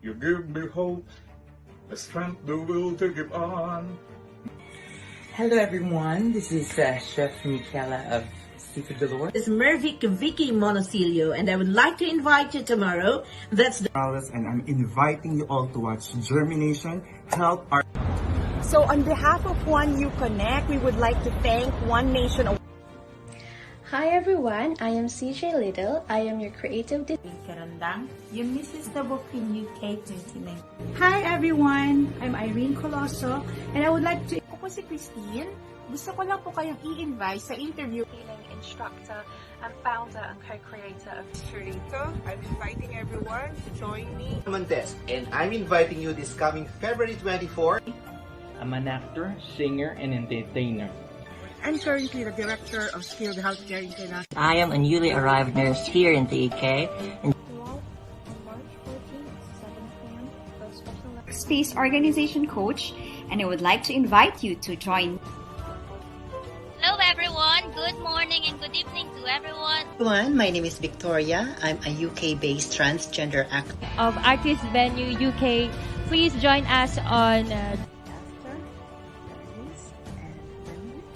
You give me hope, the strength, the will to give on. Hello everyone, this is Chef Michaela of Seafood Galore. This is Mervic Vicky Monosilio, and I would like to invite you tomorrow. That's the and I'm inviting you all to watch JhermiNATION Help Our. So on behalf of One You Connect, we would like to thank One Nation. Hi everyone, I am CJ Little. I am your creative Karandang, yung Mrs. Tabocin UK 29. Hi everyone, I'm Irene Coloso, and I would like to... Ako po si Christine. Gusto ko lang po kayong i-invite sa interview. Instructor and founder and co-creator of Churito. I'm inviting everyone to join me. Montes, and I'm inviting you this coming February 24. I'm an actor, singer, and entertainer. I'm currently the Director of Skilled Healthcare International. I am a newly arrived nurse here in the UK. Space Organization Coach, and I would like to invite you to join. Hello everyone, good morning and good evening to everyone. Everyone, my name is Victoria. I'm a UK-based transgender actor. Of Artist Venue UK, please join us on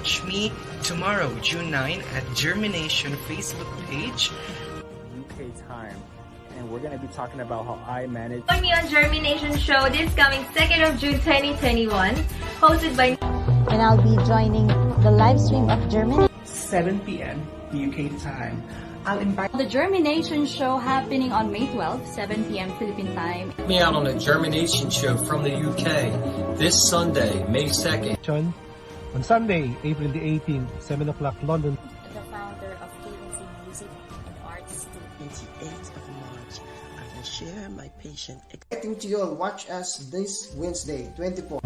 Watch me tomorrow, June 9 at JhermiNATION Facebook page. UK time, and we're going to be talking about how I manage. Join me on JhermiNATION show this coming 2nd of June 2021, hosted by... And I'll be joining the live stream of Germany. 7 p.m. UK time. I'll invite the JhermiNATION show happening on May 12, 7 p.m. Philippine time. Me out on a JhermiNATION show from the UK this Sunday, May 2nd. On Sunday, April the 18th, 7 o'clock London. The founder of KNC Music and Arts. 28th of March, I will share my patient. Expecting to you all watch us this Wednesday, 24.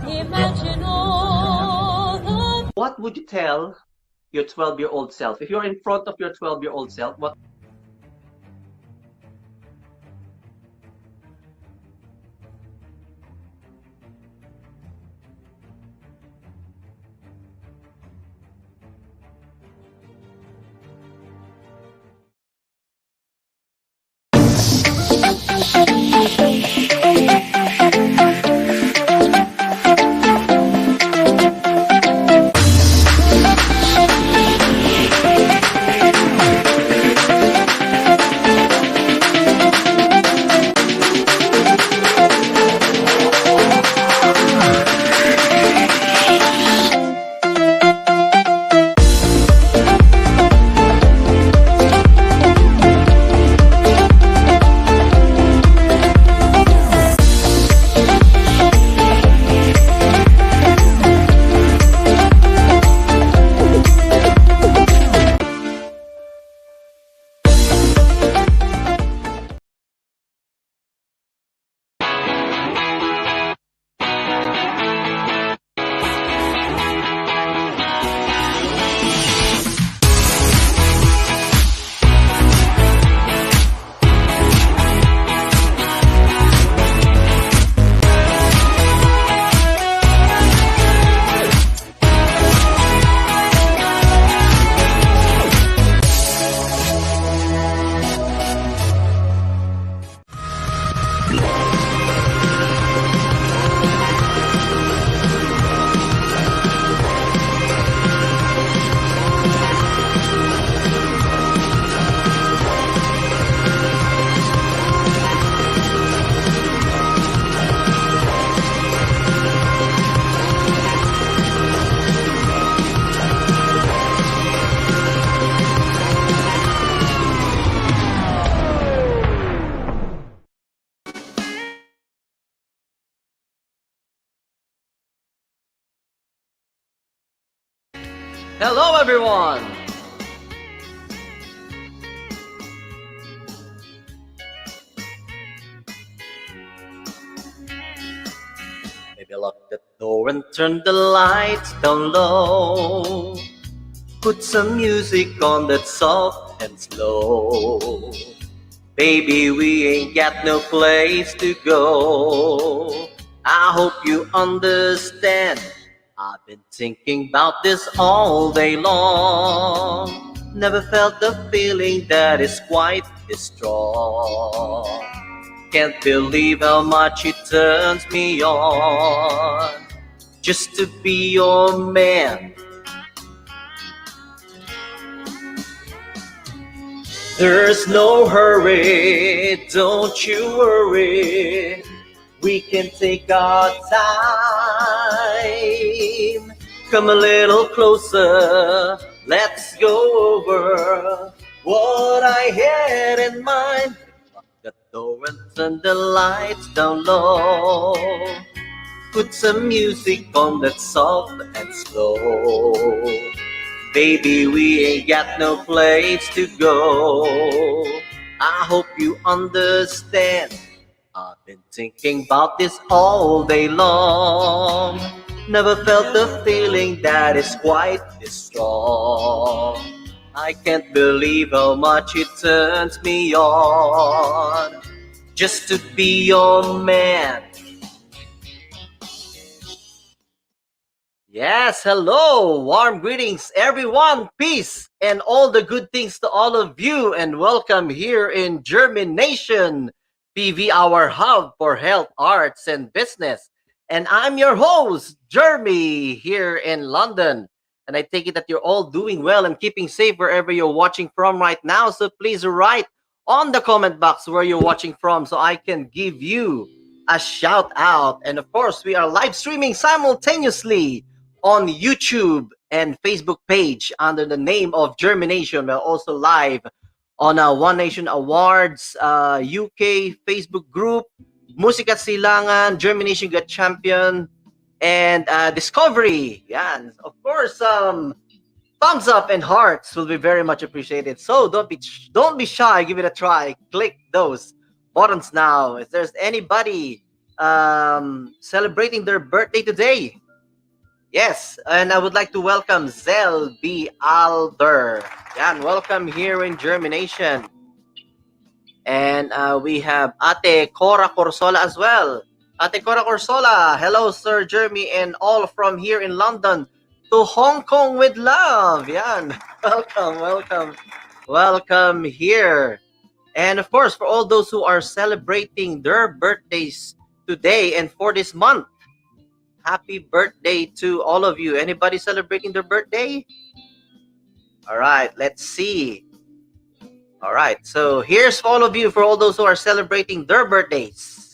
Imagine all. What would you tell your 12-year-old self? If you're in front of your 12-year-old self, what? Hello everyone! Maybe lock the door and turn the lights down low. Put some music on that's soft and slow. Baby, we ain't got no place to go. I hope you understand. I've been thinking about this all day long. Never felt the feeling that is quite this strong. Can't believe how much it turns me on just to be your man. There's no hurry, don't you worry. We can take our time. Come a little closer, let's go over what I had in mind. Lock the door and turn the lights down low. Put some music on that's soft and slow. Baby, we ain't got no place to go. I hope you understand. I've been thinking about this all day long. Never felt a feeling that is quite this strong. I can't believe how much it turns me on just to be your man. Yes, hello, warm greetings everyone, peace and all the good things to all of you, and welcome here in JhermiNATION, PV, our hub for health, arts, and business. And I'm your host, Jeremy, here in London. And I take it that you're all doing well and keeping safe wherever you're watching from right now. So please write on the comment box where you're watching from so I can give you a shout out. And of course, we are live streaming simultaneously on YouTube and Facebook page under the name of JhermiNATION. We're also live on One Nation Awards, UK Facebook group, Musika Silangan, JhermiNATION Got Champion, and Discovery. Yeah, and of course, thumbs up and hearts will be very much appreciated. So don't be shy. Give it a try. Click those buttons now. If there's anybody celebrating their birthday today, yes, and I would like to welcome Zel B. Alder. Yan, welcome here in JhermiNATION. And we have Ate Cora Corsola as well. Ate Cora Corsola, hello Sir Jeremy and all from here in London to Hong Kong with love. Yan, welcome here. And of course, for all those who are celebrating their birthdays today and for this month, happy birthday to all of you. Anybody celebrating their birthday? All right, let's see. All right, so here's for all of you, for all those who are celebrating their birthdays.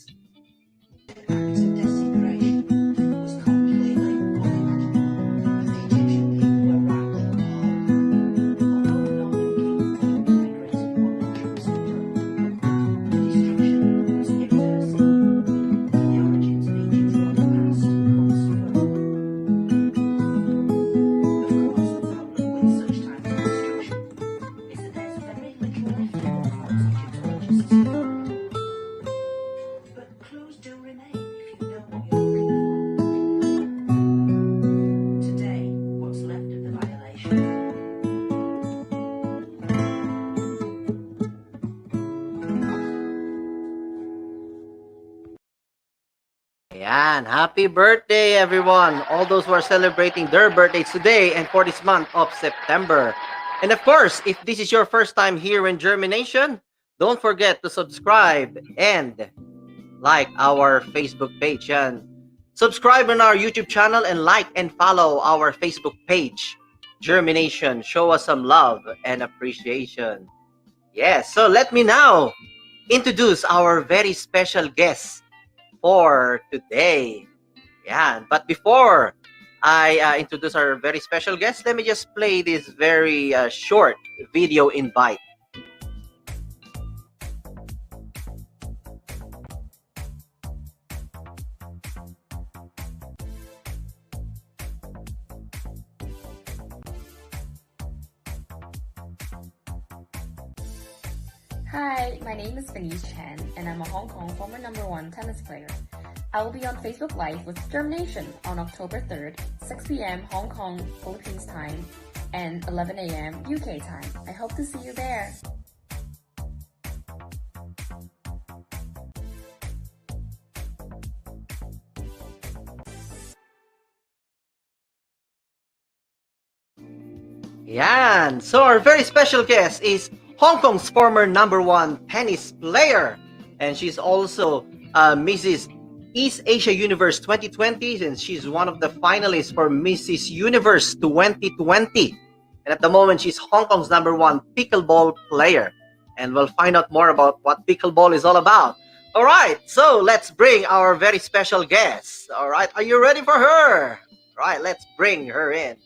Ayan, happy birthday everyone, all those who are celebrating their birthdays today and for this month of September. And of course, if this is your first time here in JhermiNATION, don't forget to subscribe and like our Facebook page. And subscribe on our YouTube channel and like and follow our Facebook page, JhermiNATION. Show us some love and appreciation. Yes, so let me now introduce our very special guest for today. Yeah, but before I introduce our very special guest, let me just play this very short video invite. Hi, my name is VENISE Chen, and I'm a Hong Kong former #1 tennis player. I will be on Facebook Live with JhermiNATION on October 3rd, 6 p.m. Hong Kong, Philippines time, and 11 a.m. UK time. I hope to see you there. Yan! So our very special guest is Hong Kong's former #1 tennis player, and she's also Mrs. East Asia Universe 2020, and she's one of the finalists for Mrs. Universe 2020. And at the moment, she's Hong Kong's #1 pickleball player. And we'll find out more about what pickleball is all about. All right, so let's bring our very special guest. All right, are you ready for her? All right, let's bring her in.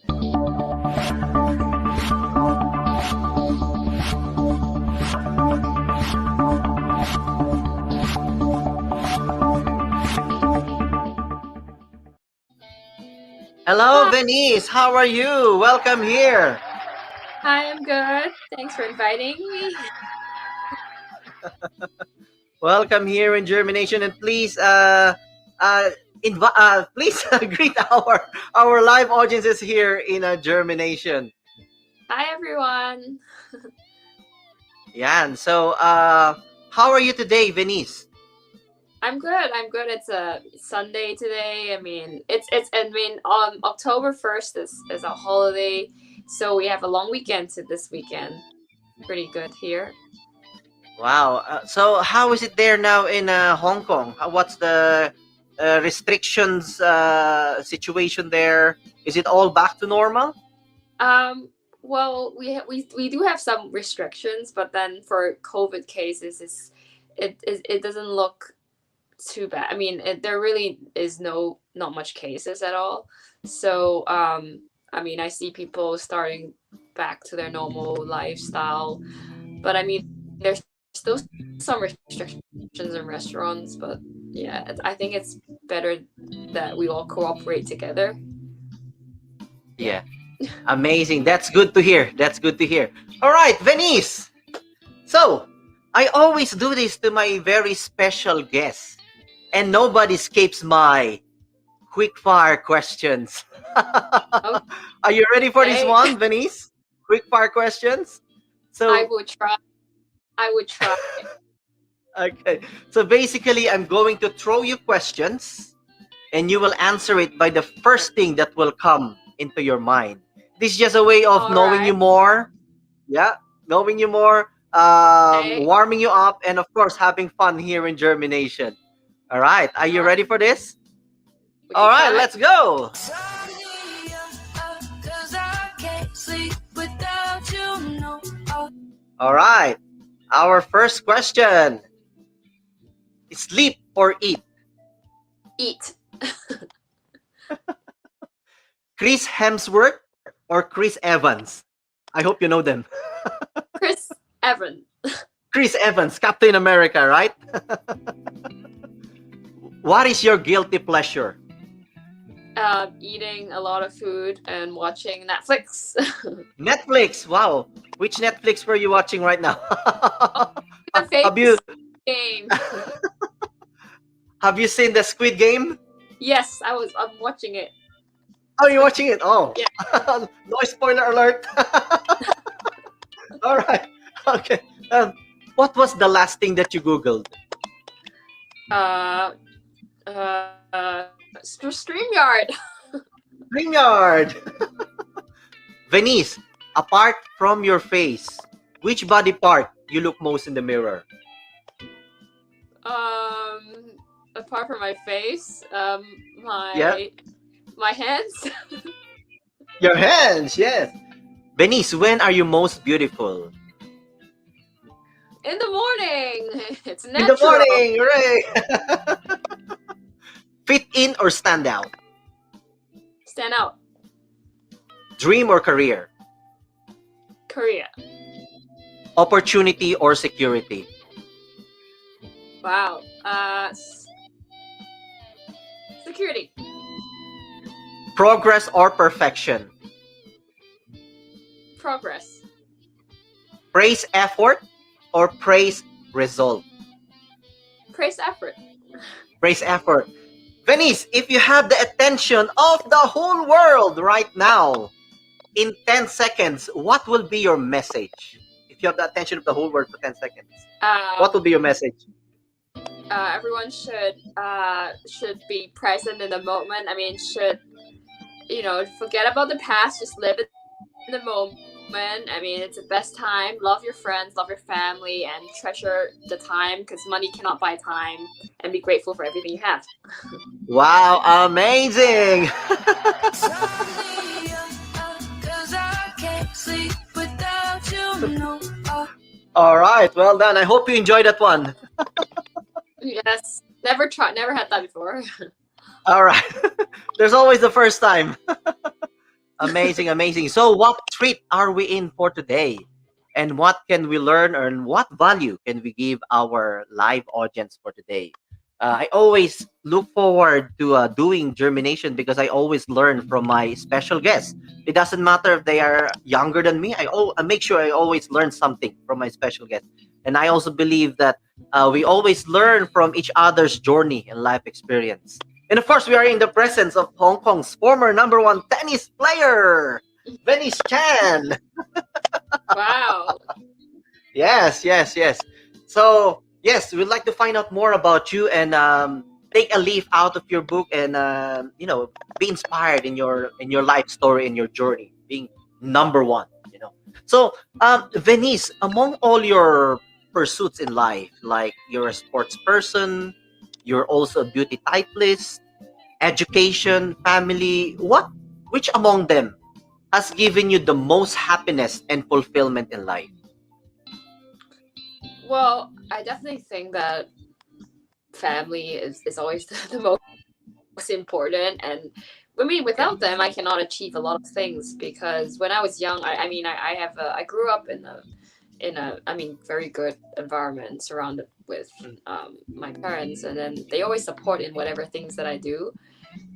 Hello, Venise. How are you? Welcome here. Hi, I'm good. Thanks for inviting me. Welcome here in JhermiNATION, and please, please greet our live audiences here in JhermiNATION. Hi, everyone. Yeah, and so how are you today, Venise? I'm good. I'm good. It's a Sunday today. I mean, October 1st is a holiday, so we have a long weekend this weekend. Pretty good here. Wow. So how is it there now in Hong Kong? What's the restrictions situation there? Is it all back to normal? Well, we do have some restrictions, but then for COVID cases, it doesn't look too bad. I mean, there really is not much cases at all. So I mean, I see people starting back to their normal lifestyle, but I mean, there's still some restrictions in restaurants. But yeah, I think it's better that we all cooperate together. Yeah. Amazing. That's good to hear. That's good to hear. All right, Venise. So I always do this to my very special guests, and nobody escapes my quick fire questions. Are you ready for this one, Venise? Quick fire questions. So I would try. Okay. So basically, I'm going to throw you questions, and you will answer it by the first thing that will come into your mind. This is just a way of knowing you more. Yeah, knowing you more, warming you up, and of course, having fun here in JhermiNATION. All right. Are you ready for this? All right, let's go. All right. Our first question. Sleep or eat? Eat. Chris Hemsworth or Chris Evans? I hope you know them. Chris Evans. Chris Evans, Captain America, right? What is your guilty pleasure? Eating a lot of food and watching Netflix. Netflix, wow. Which Netflix were you watching right now? Have you game? Have you seen the Squid Game? Yes, I'm watching it. Oh, you're watching it? Oh. Yeah. No spoiler alert. All right. Okay. What was the last thing that you Googled? StreamYard. StreamYard. Venise, apart from your face, which body part you look most in the mirror? Apart from my face, my hands. Your hands, yes. Venise, when are you most beautiful? In the morning. It's natural. In the morning, hooray! Fit in or stand out? Stand out. Dream or career? Career. Opportunity or security? Wow. Security. Progress or perfection? Progress. Praise effort or praise result? Praise effort. Praise effort. Venise, if you have the attention of the whole world right now, in 10 seconds, what will be your message? If you have the attention of the whole world for 10 seconds, what will be your message? Everyone should be present in the moment. I mean, should forget about the past, just live in the moment, I mean, it's the best time. Love your friends, love your family, and treasure the time because money cannot buy time. And be grateful for everything you have. Wow, amazing! All right, well done. I hope you enjoyed that one. Yes, never had that before. All right, there's always the first time. Amazing, amazing. So what treat are we in for today? And what can we learn, and what value can we give our live audience for today? I always look forward to doing germination because I always learn from my special guests. It doesn't matter if they are younger than me. I make sure I always learn something from my special guests. And I also believe that we always learn from each other's journey and life experience. And of course, we are in the presence of Hong Kong's former #1 tennis player, VENISE Chan. Wow. Yes. So, yes, we'd like to find out more about you and take a leaf out of your book and be inspired in your life story and your journey being #1. So, VENISE, among all your pursuits in life, like you're a sports person, you're also a beauty titlist, education, family, which among them has given you the most happiness and fulfillment in life? Well, I definitely think that family is always the most important, and I mean, without them I cannot achieve a lot of things because when I was young, I grew up in a very good environment surrounded with my parents, and then they always support in whatever things that I do.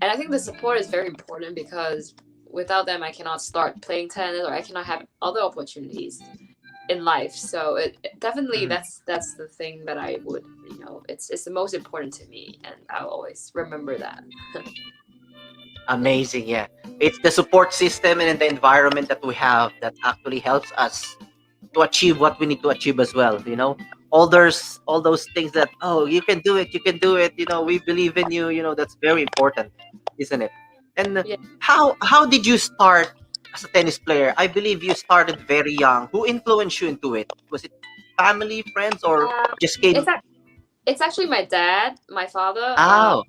And I think the support is very important because without them I cannot start playing tennis or I cannot have other opportunities in life. So definitely that's the thing that I would, it's the most important to me, and I'll always remember that. Amazing, yeah. It's the support system and the environment that we have that actually helps us to achieve what we need to achieve as well. All those things that, oh, you can do it, we believe in you. That's very important, isn't it? And Yeah. how did you start as a tennis player? I believe you started very young. Who influenced you into it? Was it family, friends, or just came? It's actually my dad, my father. Oh.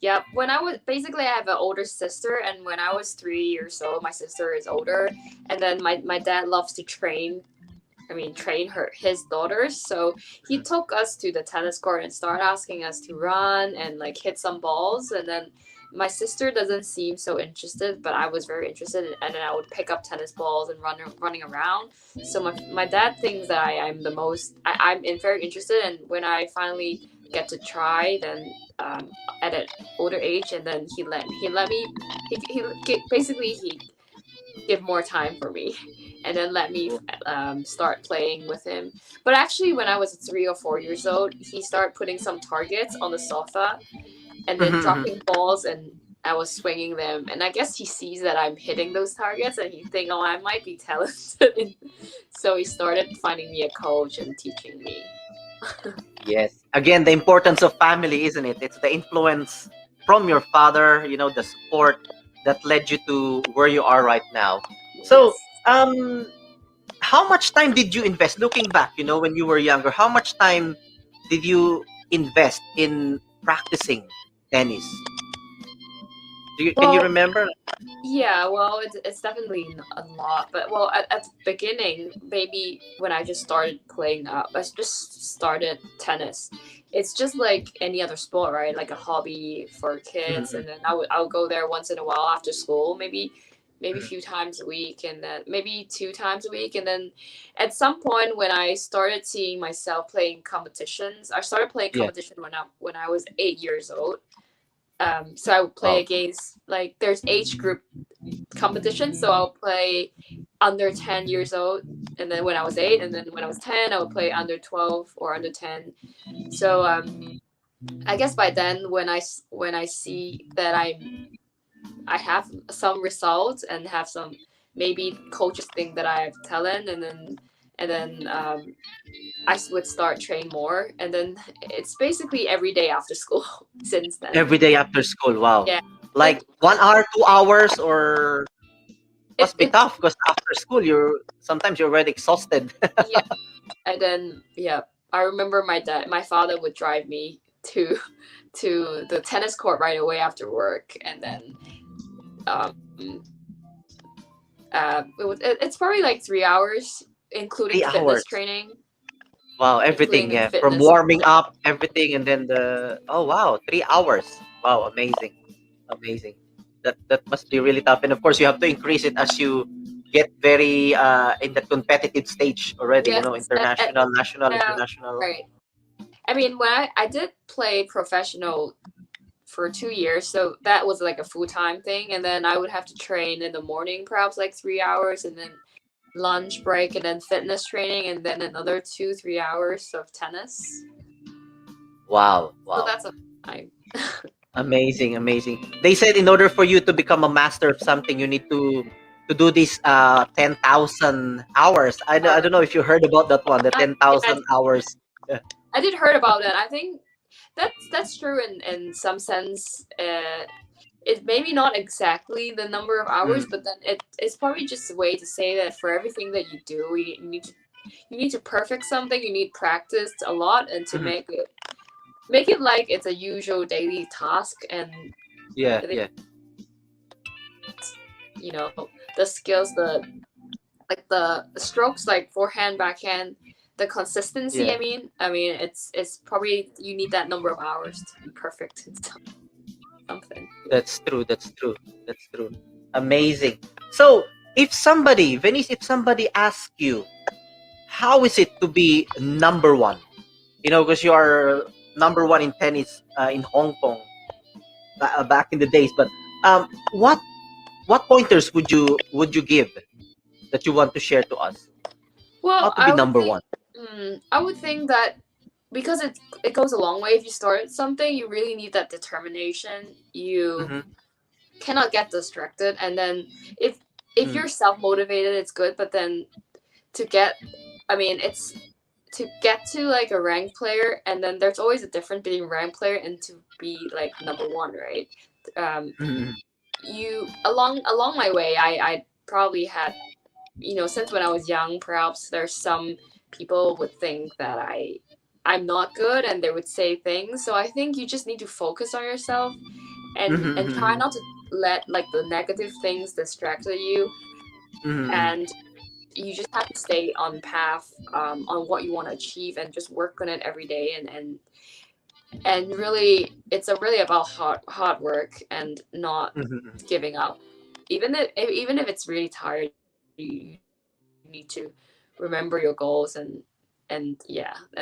Yeah, when I have an older sister, and when I was 3 years old, my sister is older, and then my dad loves to train his daughters. So he took us to the tennis court and started asking us to run and like hit some balls. And then my sister doesn't seem so interested, but I was very interested, and then I would pick up tennis balls and running around. So my dad thinks that I'm very interested, and when I finally get to try, then at an older age, and then he give more time for me and then let me start playing with him. But actually when I was 3 or 4 years old, he started putting some targets on the sofa and then dropping balls, and I was swinging them, and I guess he sees that I'm hitting those targets and he think, oh, I might be talented. So he started finding me a coach and teaching me. Yes. Again, the importance of family, isn't it? It's the influence from your father, the support that led you to where you are right now. So, how much time did you invest? Looking back, when you were younger, how much time did you invest in practicing tennis? Can you remember? Yeah, well, it's definitely a lot. But well, at the beginning, maybe when I just started playing I just started tennis. It's just like any other sport, right? Like a hobby for kids, and then I would go there once in a while after school, maybe a few times a week, and then maybe 2 times a week. And then at some point when I started seeing myself playing competitions, I started playing competition when I was 8 years old. So I would play against, like, there's age group competition, so I'll play under 10 years old, and then when I was 8, and then when I was 10 I would play under 12 or under 10. So I guess by then when I see that I have some results and have some, maybe coaches think that I have talent, and then I would start train more, and then it's basically every day after school since then. Every day after school, wow. Yeah. Like 1 hour, 2 hours, or Must be tough because after school sometimes you're already exhausted. Yeah, and then I remember my father would drive me to the tennis court right away after work, and then um, it's probably like 3 hours, including 3 hours. fitness training. Wow, everything, Including the yeah. From fitness. warming up, everything, and then oh wow, 3 hours. Wow, amazing, amazing. That must be really tough. And of course, you have to increase it as you get very in the competitive stage already. Yes, International, national, international. right. I mean, when I did play professional for 2 years, so that was like a full-time thing, and then I would have to train in the morning, perhaps like 3 hours, and then lunch break, and then fitness training, and then another 2-3 hours of tennis. Wow, So wow. that's a time. Amazing, amazing. They said in order for you to become a master of something, you need to do this 10,000 hours. I don't know if you heard about that one, the 10,000 hours. I did heard about that. I think that's true in some sense. It maybe not exactly the number of hours, but then it's probably just a way to say that for everything that you do, you need to perfect something. You need practice a lot, and to make it like it's a usual daily task. And yeah. You know, the skills, the strokes, like forehand, backhand, the consistency. Yeah. I mean, it's probably you need that number of hours to be perfect in something. That's true. Amazing. So, if somebody asks you, how is it to be number one? Because you are number one in tennis in Hong Kong back in the days. But what pointers would you give that you want to share to us? Well, how to be number one? I would think that because it goes a long way. If you start something, you really need that determination. You cannot get distracted, and then if you're self-motivated, it's good. But then to get to like a ranked player, and then there's always a difference between ranked player and to be like number one, right? You along my way, I probably had, since when I was young, perhaps there's some people would think that I'm not good, and they would say things. So I think you just need to focus on yourself and try not to let like the negative things distract you. And you just have to stay on path on what you want to achieve, and just work on it every day, and really it's really about hard work and not giving up. Even if it's really tired, you need to remember your goals, and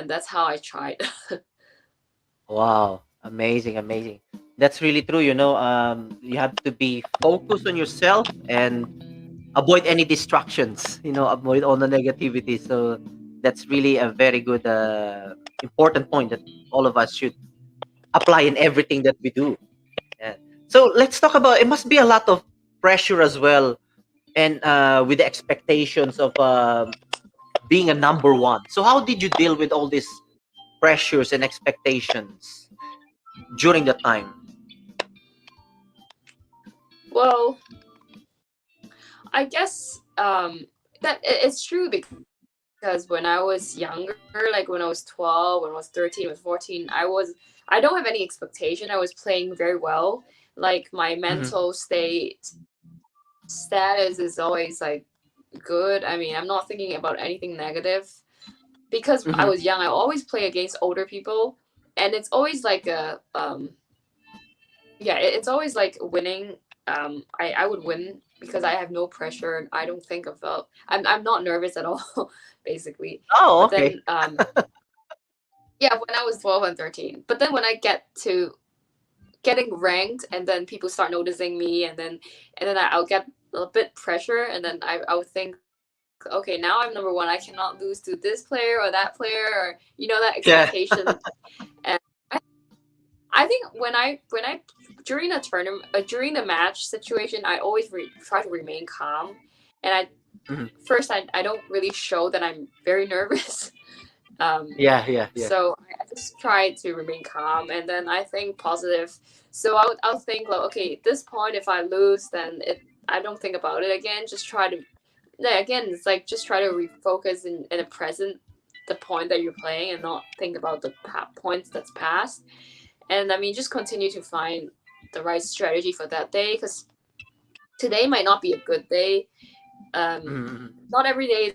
that's how I tried. Wow, amazing. That's really true. You have to be focused on yourself and avoid any distractions. Avoid all the negativity. So that's really a very good important point that all of us should apply in everything that we do. Yeah. So let's talk about, it must be a lot of pressure as well, and with the expectations of being a number one. So how did you deal with all these pressures and expectations during the time? Well, I guess that it's true, because when I was younger, like when I was 12, when I was 13, when I was 14, I don't have any expectation. I was playing very well. Like my mental status is always like good. I mean, I'm not thinking about anything negative, because I was young. I always play against older people, and it's always like it's always like winning. I would win because I have no pressure, and I don't think about. I'm not nervous at all, basically. Oh, but okay. Then, when I was 12 and 13. But then when I get to getting ranked, and then people start noticing me, and then I'll get a bit pressure, and then I would think, okay, now I'm number one. I cannot lose to this player or that player, or that expectation. And I think when I during the tournament, during the match situation, I always try to remain calm, and first I don't really show that I'm very nervous. Yeah. So I just try to remain calm, and then I think positive. So I'll think like, okay, at this point, if I lose, then I don't think about it again. Just try to, yeah, again, it's like just try to refocus in the present, the point that you're playing, and not think about the points that's past. And I mean, just continue to find the right strategy for that day, because today might not be a good day. Not every day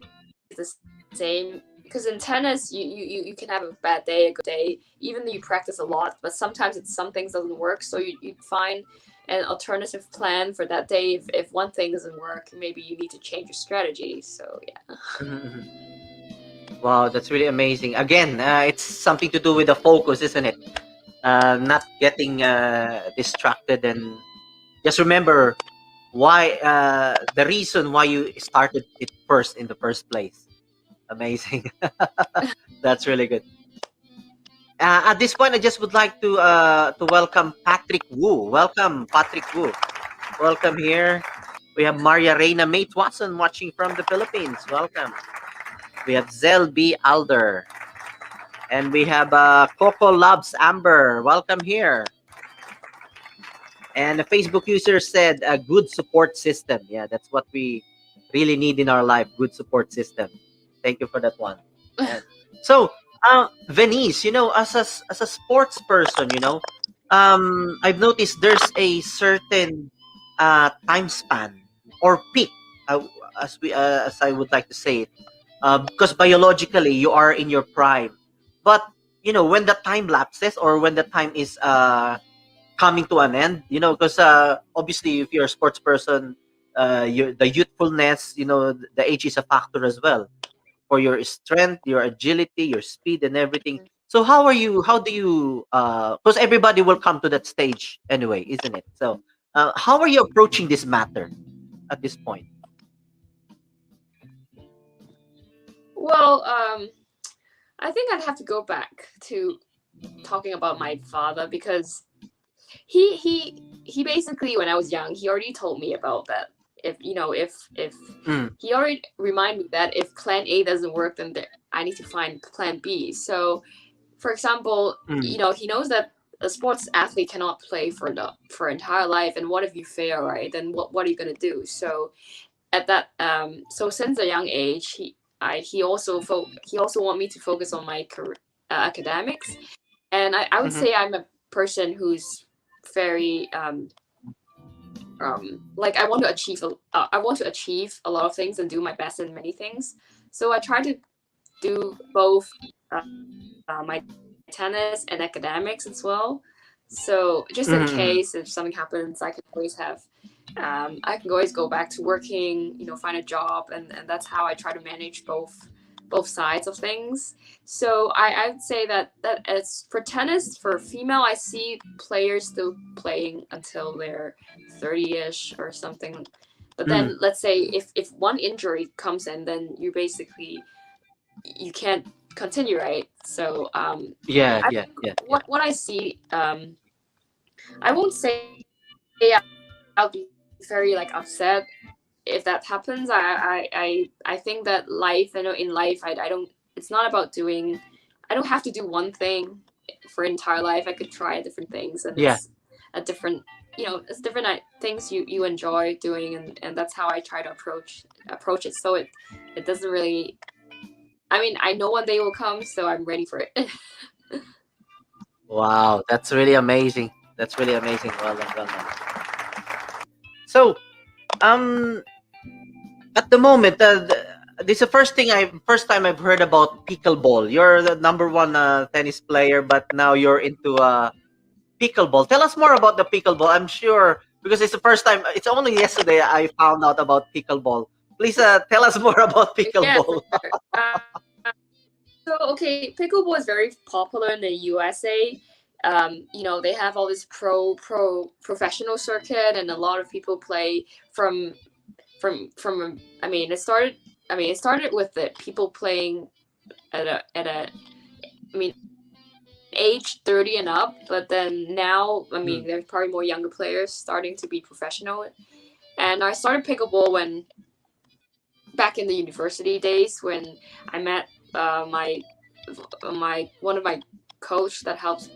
is the same. Because in tennis, you can have a bad day, a good day, even though you practice a lot. But sometimes some things doesn't work, so you find an alternative plan for that day. If one thing doesn't work, maybe you need to change your strategy. So yeah. Wow, that's really amazing. Again, it's something to do with the focus, isn't it? Not getting distracted, and just remember why the reason why you started it first in the first place. Amazing. That's really good. At this point, I just would like to welcome Patrick Wu. Welcome, Patrick Wu. Welcome here. We have Maria Reina Mate Watson watching from the Philippines. Welcome. We have Zel B. Alder. And we have Coco Loves Amber. Welcome here. And a Facebook user said a good support system. Yeah, that's what we really need in our life. Good support system. Thank you for that one. And so, Venice, as a sports person, I've noticed there's a certain time span or peak, as I would like to say it, because biologically you are in your prime, but when the time lapses or when the time is coming to an end, because obviously if you're a sports person, the youthfulness, the age is a factor as well for your strength, your agility, your speed, and everything. So how do you because everybody will come to that stage anyway, isn't it? So how are you approaching this matter at this point? Well, I think I'd have to go back to talking about my father, because he basically, when I was young, he already told me about that. If he already reminded me that if plan A doesn't work, then I need to find plan B. So, for example, he knows that a sports athlete cannot play for entire life, and what if you fail, right? Then what are you gonna do? So at that so since a young age, he also want me to focus on my career, academics, and I would say I'm a person who's very like I want to achieve a lot of things and do my best in many things. So I try to do both my tennis and academics as well. So just in case if something happens, I can always go back to working, find a job, and that's how I try to manage both sides of things. So I'd say that as for tennis, for female, I see players still playing until they're 30-ish or something. But then let's say if one injury comes in, then you can't continue, right? So what I see, I won't say I'll be very upset if that happens. I think that life, in life, I don't. It's not about doing. I don't have to do one thing for entire life. I could try different things, and it's a different. It's different things you enjoy doing, and that's how I try to approach it. So it doesn't really. I mean, I know one day will come, so I'm ready for it. Wow, that's really amazing. That's really amazing. Well done, well done. So, at the moment, this is the first time I've heard about pickleball. You're the number one tennis player, but now you're into pickleball. Tell us more about the pickleball. I'm sure because it's the first time. It's only yesterday I found out about pickleball. Please tell us more about pickleball. Yeah, so okay, pickleball is very popular in the USA. They have all this professional circuit, and a lot of people play from. I mean, it started with the people playing at a age 30 and up, but then now there's probably more younger players starting to be professional. And I started pickleball back in the university days, when I met one of my coach that helps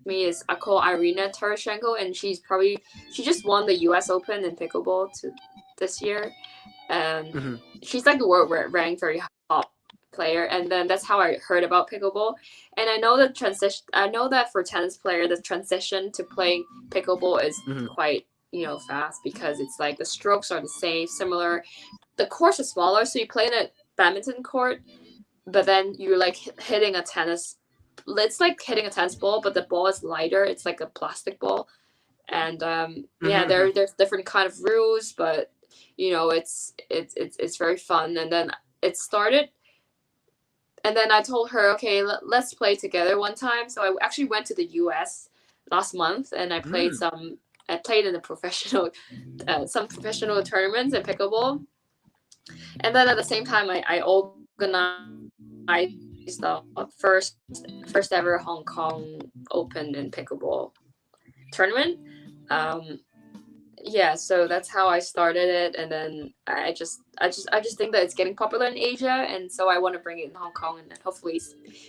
me is called Irina Tarashenko, and she just won the U.S. Open in pickleball this year, and she's like the world ranked very top player. And then that's how I heard about pickleball. And I know that for tennis player, the transition to playing pickleball is quite fast, because it's like the strokes are the same, similar. The courts are smaller, so you play in a badminton court, but then you're like hitting a tennis. It's like hitting a tennis ball, but the ball is lighter. It's like a plastic ball, and there's different kind of rules, but it's very fun. And then it started, and then I told her, okay, let's play together one time. So I actually went to the U.S. last month, and I played I played in a professional, some professional tournaments in pickleball, and then at the same time, I organized the first ever Hong Kong Open in pickleball tournament. So that's how I started it, and then I just think that it's getting popular in Asia, and so I want to bring it in Hong Kong, and then hopefully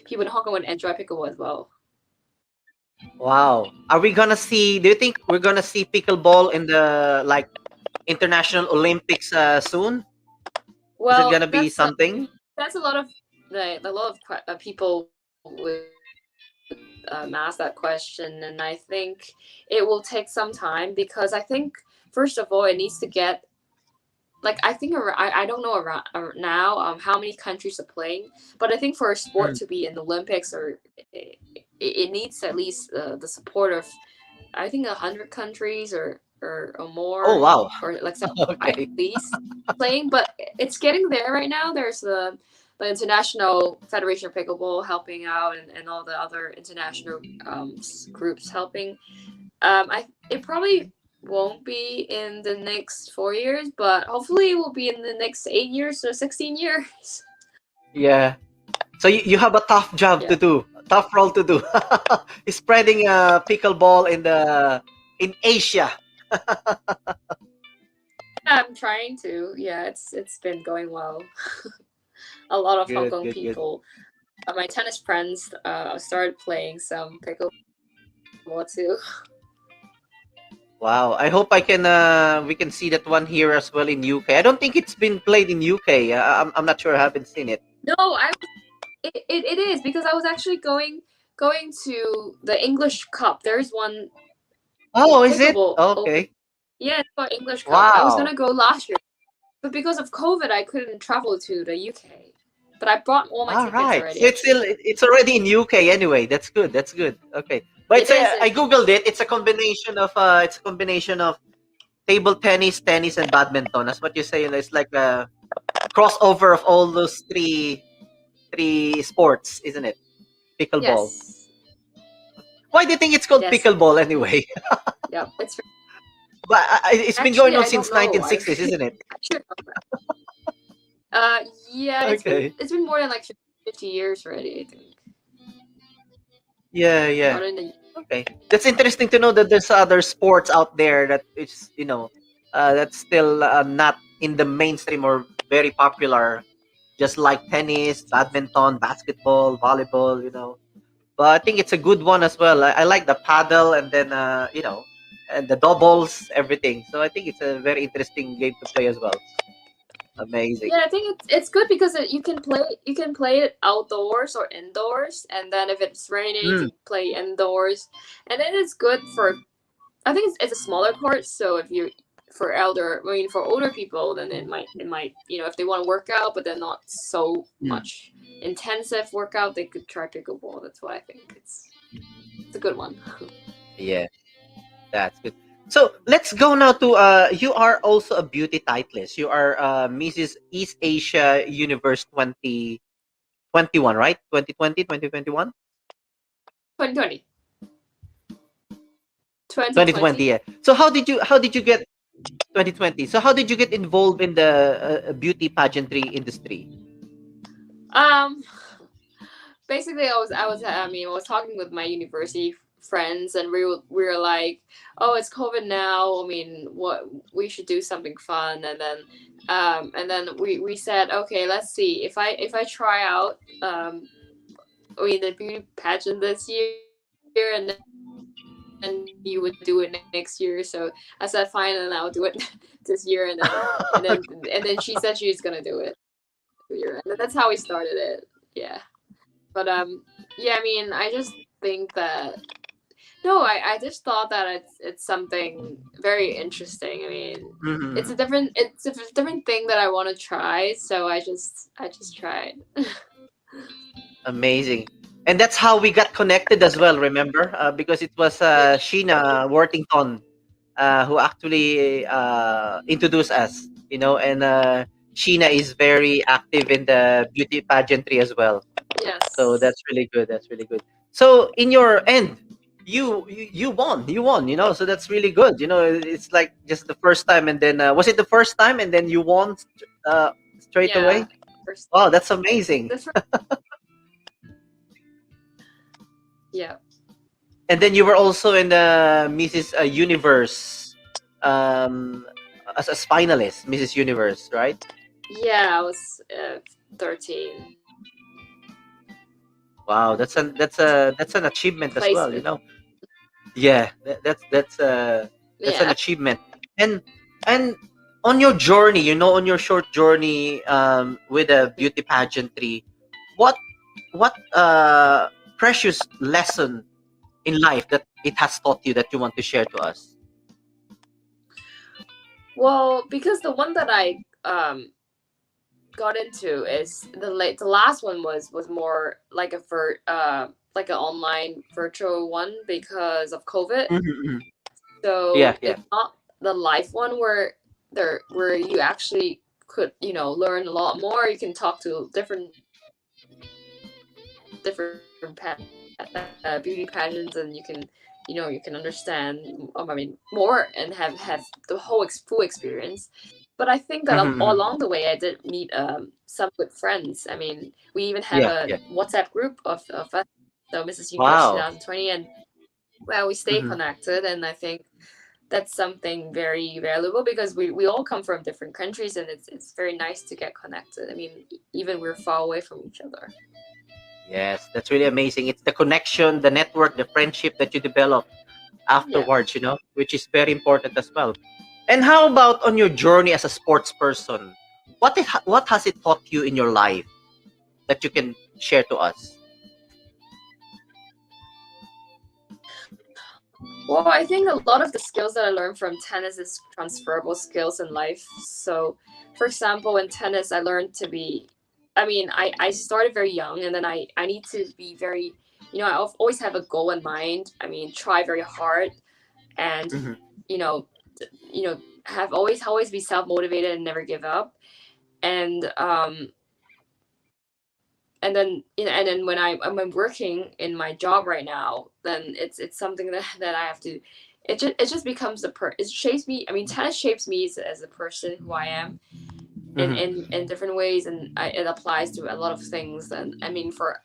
people in Hong Kong would enjoy pickleball as well. Wow. Are we gonna see? Do you think we're gonna see pickleball in the International Olympics soon? Well, is it gonna be something? That's a lot of people would ask that question, and I think it will take some time, because I think first of all it needs to get I think I don't know around now how many countries are playing, but I think for a sport to be in the Olympics, or it needs at least the support of, I think, 100 countries or more. Oh wow! Or at least playing, but it's getting there right now. There's the International Federation of Pickleball helping out, and all the other international groups helping. It probably won't be in the next 4 years, but hopefully it will be in the next 8 years or 16 years. Yeah. So you have a tough job to do, tough role to do. Spreading pickleball in Asia. I'm trying to. Yeah, it's been going well. A lot of Hong Kong people, my tennis friends, started playing some pickleball too. Wow, I hope we can see that one here as well in UK. I don't think it's been played in UK. I'm not sure. I haven't seen it. No, it is, because I was actually going to the English Cup. There's one. Oh, is it? Okay. Yeah, it's called English Cup. Wow. I was gonna go last year, but because of COVID, I couldn't travel to the UK. But I brought all my tickets already. So it's already in UK anyway. That's good. Okay. But I googled it. It's a combination of table tennis, and badminton. That's what you say. It's like a crossover of all those three sports, isn't it? Pickleball. Yes. Why do you think it's called pickleball anyway? Yeah, it's. But it's been going on since 1960s, isn't it? Yeah, it's been more than 50 years already, I think. Yeah. Okay, that's interesting to know that there's other sports out there that it's that's still not in the mainstream or very popular, just like tennis, badminton, basketball, volleyball. But I think it's a good one as well. I like the paddle, and then and the doubles, everything. So I think it's a very interesting game to play as well. Amazing. Yeah, I think it's good because you can play it outdoors or indoors, and then if it's raining, you can play indoors, and then it's good for. I think it's a smaller court, so if you for older people, then it might if they want to work out, but they're not so much intensive workout, they could try pickleball. That's why I think it's a good one. Yeah, that's good. So let's go now to you are also a beauty titleist. You are Mrs. East Asia Universe 2021, right? 2020, 2021? 2020. 2020, yeah. So how did you get 2020? So how did you get involved in the beauty pageantry industry? Basically, I was talking with my university friends, and we were like, oh, it's COVID now. I mean, what we should do something fun, and then we said, okay, let's see if I try out the beauty pageant this year, and you would do it next year. So I said, fine, and I'll do it this year. And then she said she's gonna do it this year, and that's how we started it. Yeah, but yeah, I mean, I just think that no, I just thought that it's something very interesting. I mean, it's a different thing that I want to try. So I just tried. Amazing. And that's how we got connected as well, remember? Because it was Sheena Worthington who actually introduced us, you know, and Sheena is very active in the beauty pageantry as well. Yes. So that's really good. That's really good. So in your end, you won, you know, so that's really good. You know, it's like just the first time, and then was it the first time, and then you won straight away? Wow, that's amazing. Yeah. And then you were also in the Mrs. Universe as a finalist, Mrs. Universe, right? Yeah, I was 13. Wow, that's an achievement as well, you know. Yeah, that's an achievement. And on your journey, you know, on your short journey with a beauty pageantry, what precious lesson in life that it has taught you that you want to share to us? Well, because the one that I got into is the last one was more like like an online virtual one because of COVID. So it's not the live one where you actually could, you know, learn a lot more. You can talk to different beauty pageants, and you can, you know, you can understand I mean more and have the whole full experience. But I think that along the way I did meet some good friends. I mean, we even have a WhatsApp group of us, so Mrs. UK 2020, and well, we stay connected, and I think that's something very valuable because we all come from different countries, and it's very nice to get connected. I mean, even we're far away from each other. Yes, that's really amazing. It's the connection, the network, the friendship that you develop afterwards, you know, which is very important as well. And how about on your journey as a sports person? What has it taught you in your life that you can share to us? Well, I think a lot of the skills that I learned from tennis is transferable skills in life. So, for example, in tennis, I learned to be, I mean, I started very young, and then I need to be very, you know, I always have a goal in mind. I mean, try very hard, and you know, have always be self-motivated and never give up. And then when I'm working in my job right now, then it's something that I have to. It just becomes it shapes me. I mean, tennis shapes me as a person who I am. In different ways, and it applies to a lot of things. And I mean, for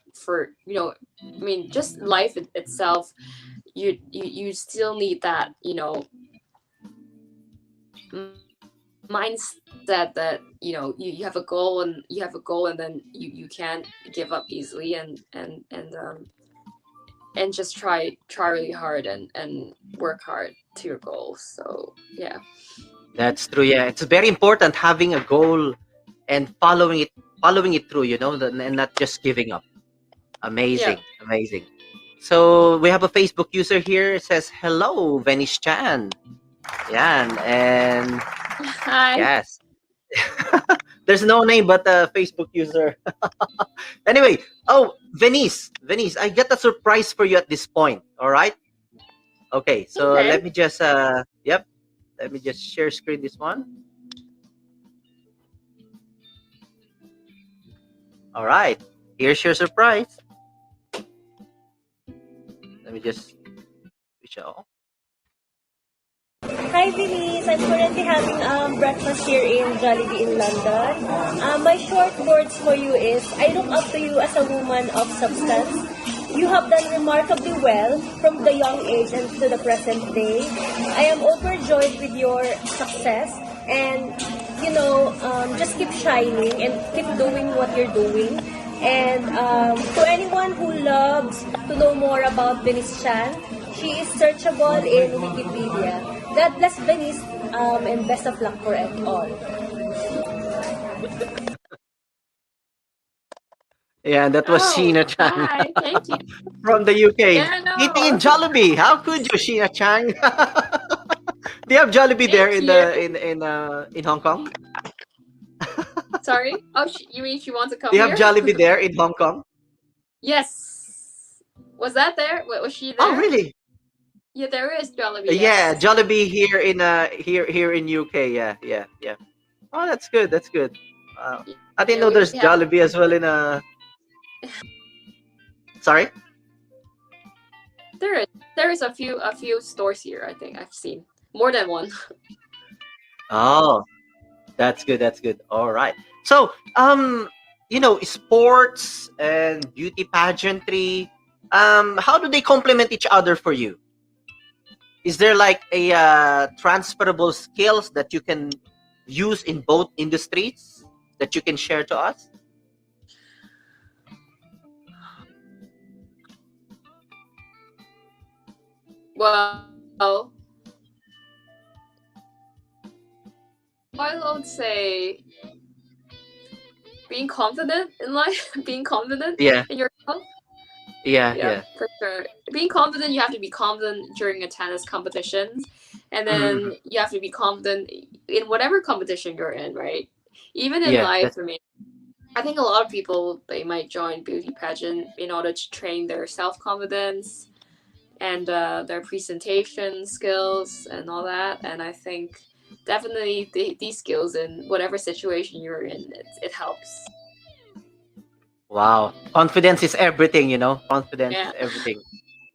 you know, I mean, just life itself, you still need that, you know, mindset that, you know, you have a goal, and then you can't give up easily, and just try really hard and work hard to your goals. So yeah. That's true. Yeah, it's very important having a goal and following it through, you know, and not just giving up. Amazing, amazing. So we have a Facebook user here. It says, "Hello, VENISE Chan." Yeah, and hi. Yes. There's no name but a Facebook user. Anyway, VENISE, I got a surprise for you at this point. All right. Okay, so let me just let me just share screen this one. All right, here's your surprise. Let me just switch it off. Hi, VENISE. I'm currently having breakfast here in Jollibee in London. My short words for you is, I look up to you as a woman of substance. You have done remarkably well from the young age and to the present day. I am overjoyed with your success, and you know, just keep shining and keep doing what you're doing. And to anyone who loves to know more about VENISE Chan, She is searchable in Wikipedia. God bless Venice, and best of luck for it all. Yeah, that was Oh, Sheena Chang hi. Thank you. from the UK. Yeah, Eating in no. Jollibee. How could you, Sheena Chang? Do you have Jollibee there Thank you. in Hong Kong? Sorry. Oh, you mean she wants to Do come you have here? Jollibee there in Hong Kong? Yes. Was that there? Was she Oh, there? really? Yeah, there is Jollibee. Yeah, Yes. Jollibee here in UK. Yeah. Oh, that's good. That's good. I didn't Yeah, know we there's have. Jollibee as well in Sorry. There is a few stores here. I think I've seen more than one. Oh, that's good. That's good. All right. So, sports and beauty pageantry, how do they complement each other for you? Is there like a transferable skills that you can use in both industries that you can share to us? Well, I would say being confident in life, being confident Yeah. in yourself. Yeah. Yeah, for sure. Being confident, you have to be confident during a tennis competition, and then you have to be confident in whatever competition you're in, right? Even in Yeah. life, I think a lot of people, they might join beauty pageant in order to train their self-confidence and their presentation skills and all that. And I think definitely these skills in whatever situation you're in, it helps. Wow. Confidence is everything, Confidence Yeah. is everything.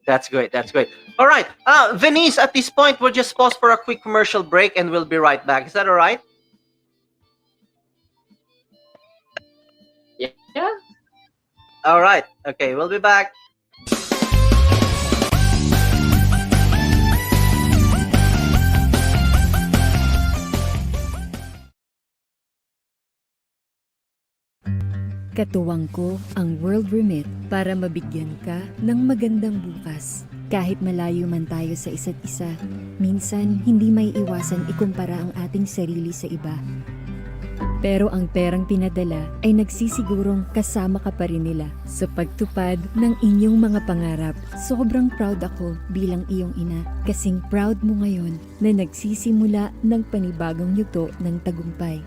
That's great. That's great. All right. Venice, at this point, we'll just pause for a quick commercial break and we'll be right back. Is that all right? Yeah. All right. Okay, we'll be back. Katuwang ko ang World Remit para mabigyan ka ng magandang bukas. Kahit malayo man tayo sa isa't isa, minsan hindi may iwasan ikumpara ang ating sarili sa iba. Pero ang perang pinadala ay nagsisigurong kasama ka pa rin nila sa pagtupad ng inyong mga pangarap. Sobrang proud ako bilang iyong ina, kasing proud mo ngayon na nagsisimula ng panibagong yugto ng tagumpay.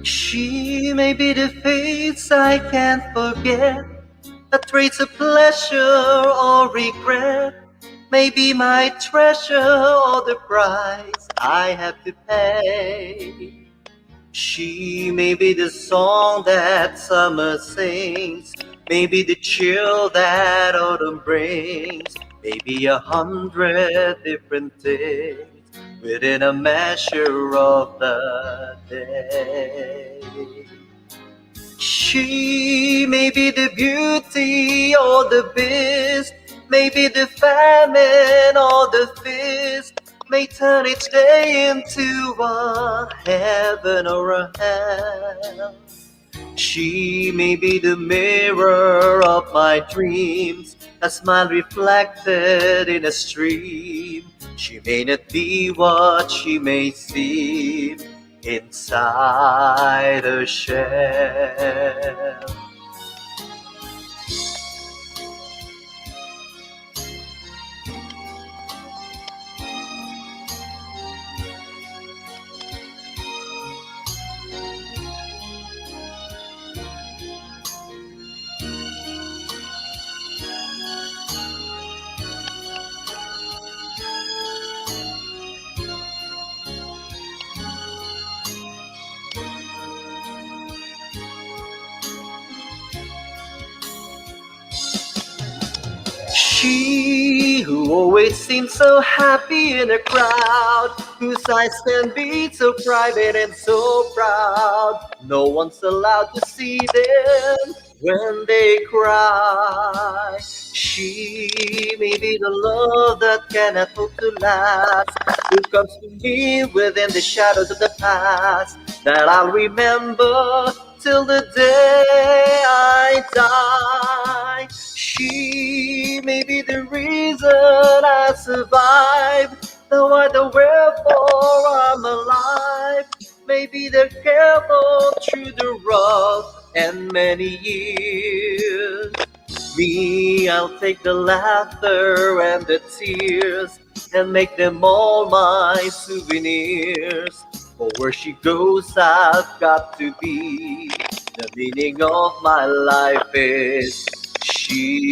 She may be the face I can't forget, a trace of pleasure or regret, maybe my treasure or the price I have to pay. She may be the song that summer sings, maybe the chill that autumn brings, maybe 100 different things within a measure of the day. She may be the beauty or the beast, maybe the famine or the feast, may turn each day into a heaven or a hell. She may be the mirror of my dreams, a smile reflected in a stream. She may not be what she may seem inside a shell. She who always seems so happy in a crowd, whose eyes can be so private and so proud. No one's allowed to see them when they cry. She may be the love that cannot hope to last, who comes to me within the shadows of the past, that I'll remember till the day I die. She may be the reason I survive, no other wherefore I'm alive. Maybe they're careful through the rough and many years. Me, I'll take the laughter and the tears and make them all my souvenirs. For where she goes, I've got to be. The meaning of my life is she.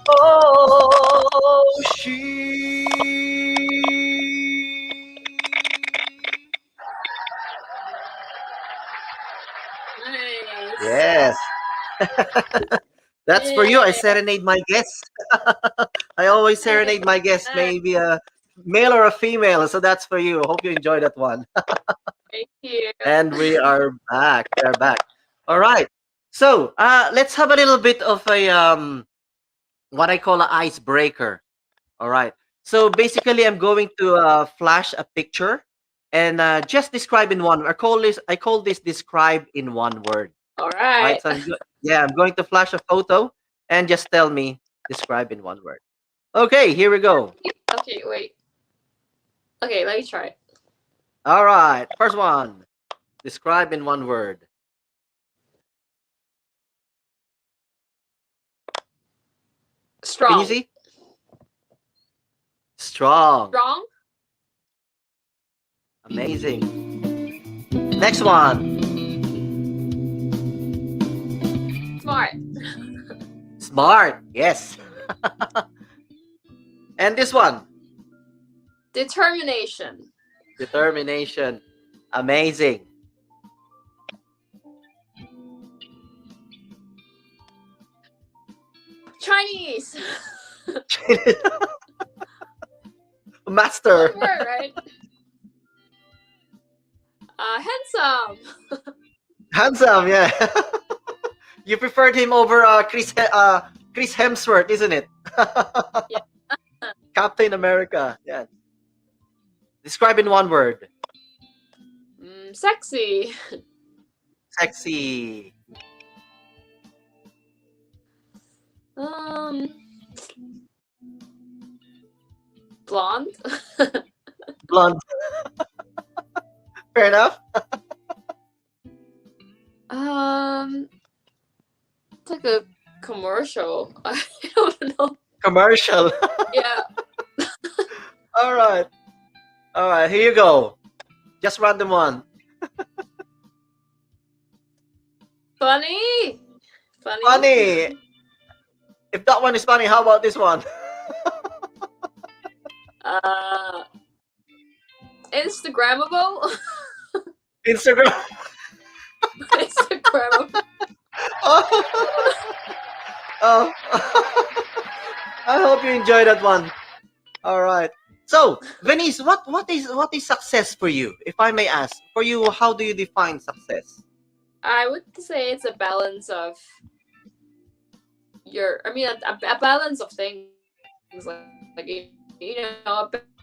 Oh, she. Nice. Yes. That's for you. I serenade my guests. I always serenade my guests, maybe a male or a female. So that's for you. Hope you enjoy that one. Thank you. And we are back. We are back. All right. So let's have a little bit of a what I call an icebreaker. All right. So basically, I'm going to flash a picture and just describe in one. I call this describe in one word. All Right. right. So I'm going to flash a photo and just tell me describe in one word. Okay, here we go. Okay, wait. Okay, let me try. All right. First one. Describe in one word. Strong. Can you see? Strong. Strong. Amazing. Next one. Smart. Smart. Yes. And this one. Determination. Determination. Amazing. Chinese. Master. One word, right? Handsome. Handsome, yeah. You preferred him over Chris Hemsworth, isn't it? Yeah. Captain America. Yeah. Describe in one word. Sexy. Sexy. Blonde. Blonde. Fair enough. It's like a commercial. I don't know. commercial. Yeah. All right. All right. Here you go. Just random one. Funny. Funny. Funny. If that one is funny, how about this one? Instagrammable. Instagram. Instagrammable. Oh. I hope you enjoy that one. All right. So, Venice, what is success for you? If I may ask, for you, how do you define success? I would say it's a balance of a balance of things, like a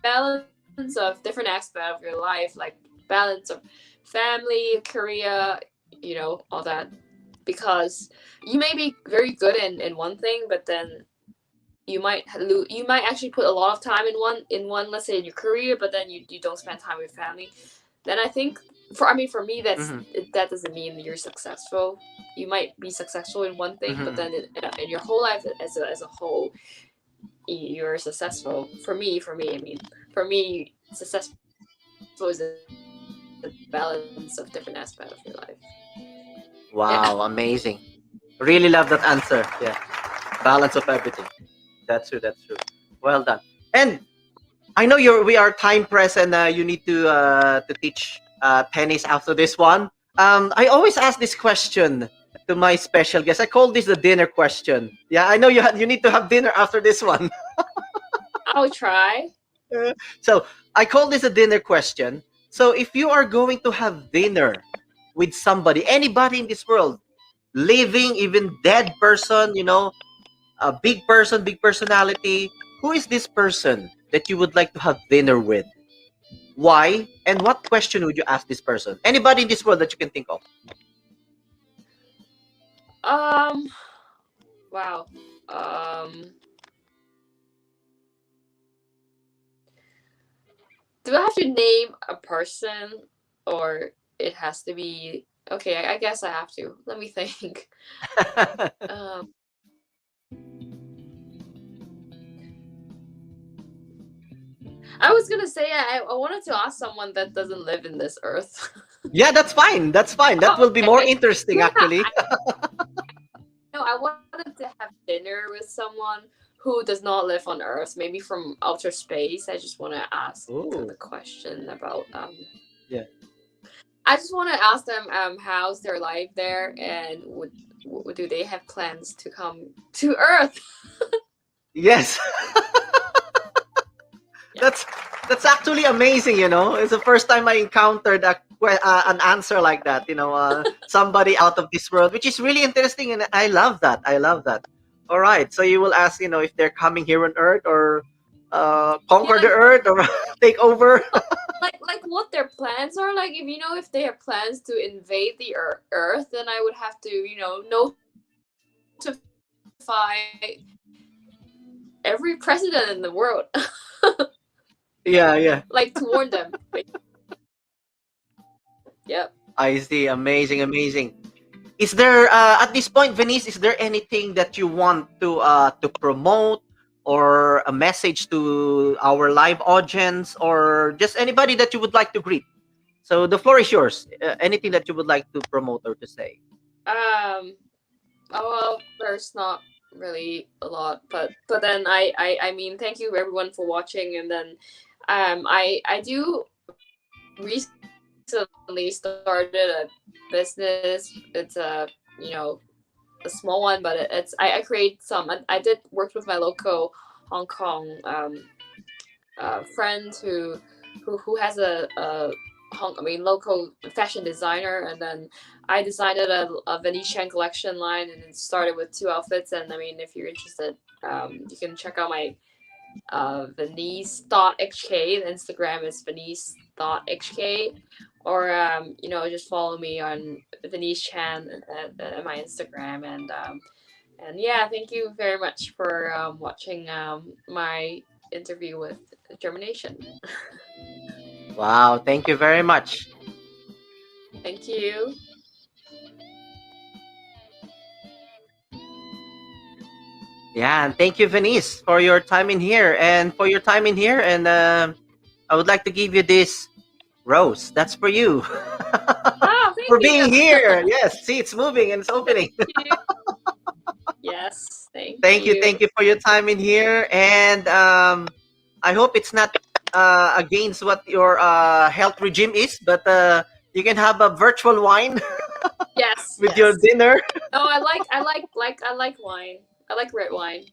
balance of different aspects of your life, like balance of family, career, all that. Because you may be very good in one thing, but then you might actually put a lot of time in one, let's say in your career, but then you don't spend time with family. Then I think for me that doesn't mean you're successful. You might be successful in one thing, but then in your whole life as a whole, you're successful. For me, successful is a balance of different aspects of your life. Wow, amazing. Really love that answer. Yeah. Balance of everything. That's true. Well done. And I know we are time pressed, and you need to teach tennis after this one. I always ask this question to my special guest. I call this the dinner question. Yeah, I know you need to have dinner after this one. I'll try. So I call this a dinner question. So if you are going to have dinner with somebody, anybody in this world, living, even dead person, a big person, big personality, who is this person that you would like to have dinner with? Why? And what question would you ask this person? Anybody in this world that you can think of? Wow. Do I have to name a person, or it has to be okay? I guess I have to. Let me think. I was gonna say I wanted to ask someone that doesn't live in this earth. Yeah, that's fine. That will be more interesting, actually. No, I wanted to have dinner with someone who does not live on Earth, maybe from outer space. I just want to ask them the question about Yeah. I just want to ask them how's their life there, and do they have plans to come to Earth? Yes. That's actually amazing. It's the first time I encountered an answer like that. Somebody out of this world, which is really interesting, and I love that. All right, so you will ask, if they're coming here on Earth, or conquer the Earth, or take over. like what their plans are. Like if they have plans to invade the Earth, then I would have to notify every president in the world. Yeah. Like to warn them. Yep. I see. Amazing. Is there at this point, Venice? Is there anything that you want to promote, or a message to our live audience, or just anybody that you would like to greet? So the floor is yours. Anything that you would like to promote or to say? Well, there's not really a lot, but then I mean, thank you everyone for watching, and then I do recently started a business. It's a small one, but I create some. I did work with my local Hong Kong friend who has a local fashion designer, and then I designed a VENISE collection line, and it started with 2 outfits. And I mean, if you're interested, you can check out my Venise.hk. The Instagram is Venise.hk, or just follow me on Venise Chan at my Instagram. And yeah, thank you very much for watching my interview with JhermiNATION. Wow, thank you very much. Thank you. Yeah, and thank you, Venice, for your time in here. And for your time in here, and I would like to give you this rose. That's for you. Oh, For thank being you. here. Yes, see, it's moving and it's opening. Thank you. Yes, thank you. Thank you for your time in here. And I hope it's not against what your health regime is, but you can have a virtual wine Yes, with your yes. dinner. No, I like wine. I like red wine.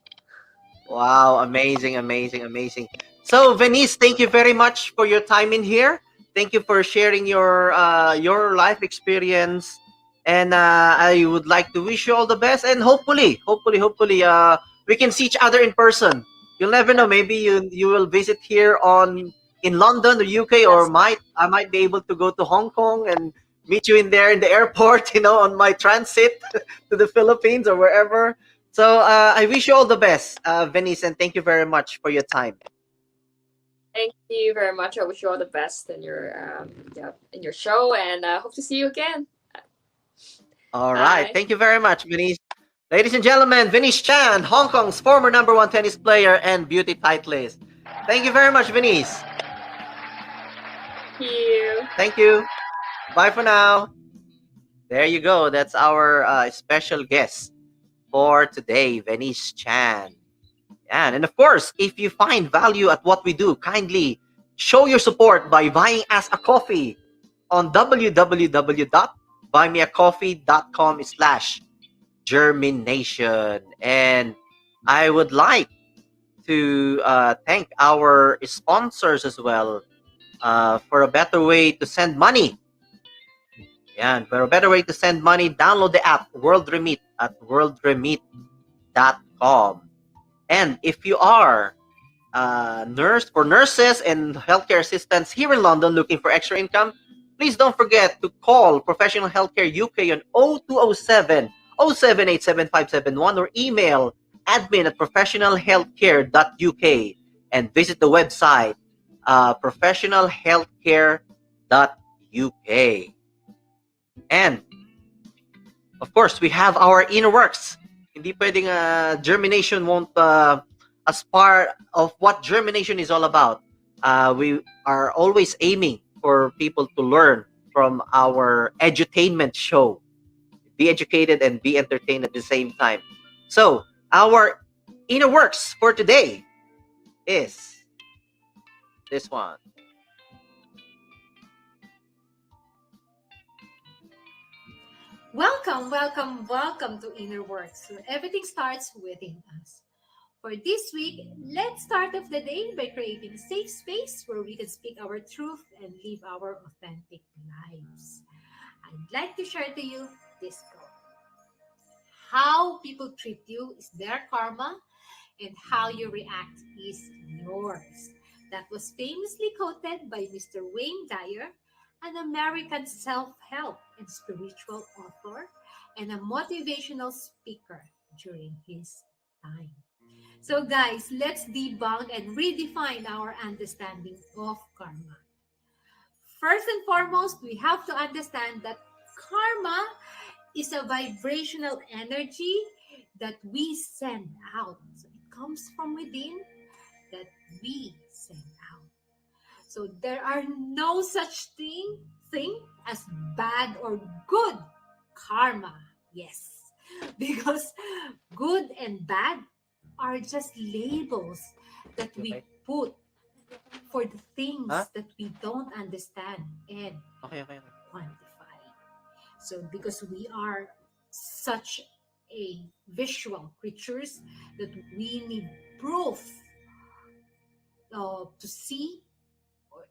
Wow, amazing, amazing, amazing. So, Venice, thank you very much for your time in here. Thank you for sharing your life experience, and I would like to wish you all the best. And hopefully, we can see each other in person. You'll never know. Maybe you will visit here on in London or UK, or I might be able to go to Hong Kong and meet you in there in the airport. On my transit to the Philippines or wherever. So I wish you all the best, Venice, and thank you very much for your time. Thank you very much. I wish you all the best in your show, and hope to see you again. All Bye. right. Thank you very much, Venice. Ladies and gentlemen, Venice Chan, Hong Kong's former #1 tennis player and beauty titlist. Thank you very much, Venice. Thank you. Thank you. Bye for now. There you go. That's our special guest for today, Venice Chan. And of course, if you find value at what we do, kindly show your support by buying us a coffee on www.buymeacoffee.com/JhermiNATION. And I would like to thank our sponsors as well for a better way to send money. And for a better way to send money, download the app World Remit at worldremit.com. And if you are nurses and healthcare assistants here in London looking for extra income, please don't forget to call Professional Healthcare UK on 0207 078 7571 or email admin@professionalhealthcare.uk and visit the website professionalhealthcare.uk. And of course, we have our inner works. Hindi pwedeng JhermiNATION won't as part of what JhermiNATION is all about. We are always aiming for people to learn from our edutainment show. Be educated and be entertained at the same time. So, our inner works for today is this one. Welcome, welcome, welcome to Inner Works, where everything starts within us. For this week, let's start off the day by creating a safe space where we can speak our truth and live our authentic lives. I'd like to share to you this quote. How people treat you is their karma, and how you react is yours. That was famously quoted by Mr. Wayne Dyer, an American self-help and spiritual author and a motivational speaker during his time. So guys, let's debunk and redefine our understanding of karma. First and foremost, we have to understand that karma is a vibrational energy that we send out. So it comes from within that we send out. So there are no such thing as bad or good karma. Yes. Because good and bad are just labels that we put for the things that we don't understand and quantify. So because we are such a visual creatures that we need proof to see or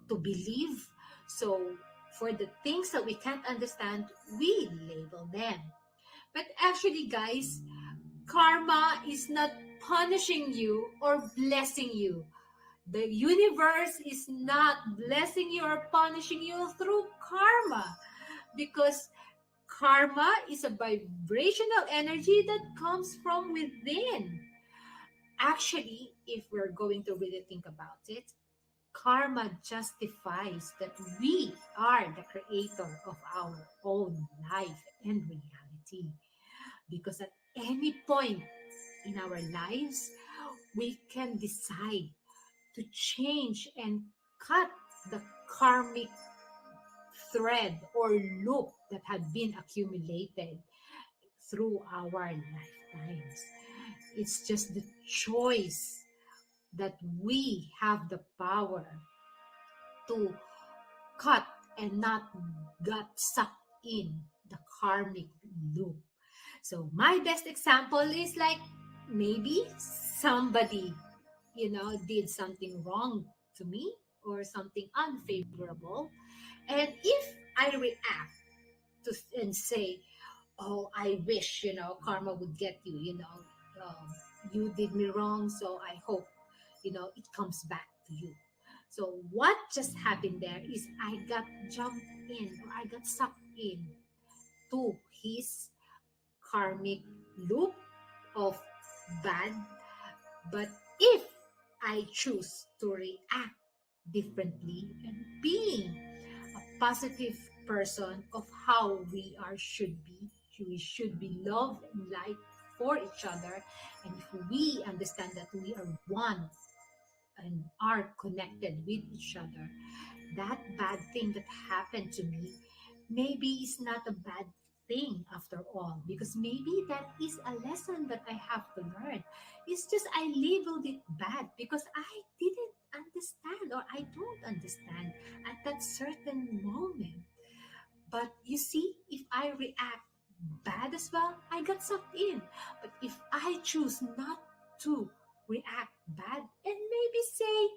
to believe. So for the things that we can't understand, we label them. But actually, guys, karma is not punishing you or blessing you. The universe is not blessing you or punishing you through karma, because karma is a vibrational energy that comes from within. Actually, if we're going to really think about it, karma justifies that we are the creator of our own life and reality. Because at any point in our lives, we can decide to change and cut the karmic thread or loop that had been accumulated through our lifetimes. It's just the choice that we have the power to cut and not get sucked in the karmic loop. So my best example is like maybe somebody, did something wrong to me or something unfavorable. And if I react to and say, oh, I wish, karma would get you, you did me wrong, so I hope, it comes back to you. So what just happened there is I got jumped in, or I got sucked in to his karmic loop of bad. But if I choose to react differently and being a positive person of how we should be, we should be love and light for each other. And if we understand that we are one and are connected with each other, that bad thing that happened to me maybe is not a bad thing after all, because maybe that is a lesson that I have to learn. It's just I labeled it bad because I didn't understand, or I don't understand at that certain moment. But you see, if I react bad as well, I got sucked in. But if I choose not to react bad and maybe say,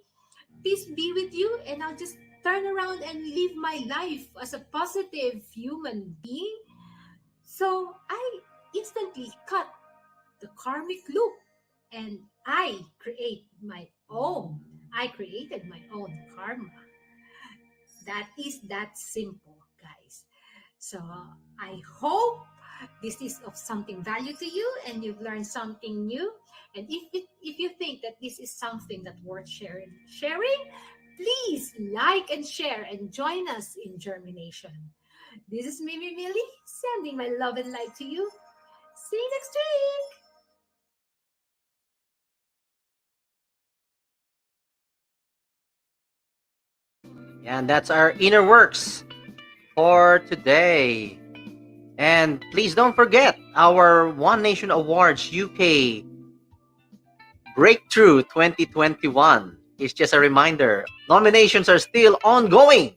peace be with you, and I'll just turn around and live my life as a positive human being, so I instantly cut the karmic loop and I created my own karma. That is that simple, guys. So I hope this is of something value to you and you've learned something new. And if you think that this is something that worth sharing, please like and share and join us in Germination. This is Mimi Millie, sending my love and light to you. See you next week. And that's our inner works for today. And please don't forget our One Nation Awards UK Breakthrough 2021. It's just a reminder, nominations are still ongoing.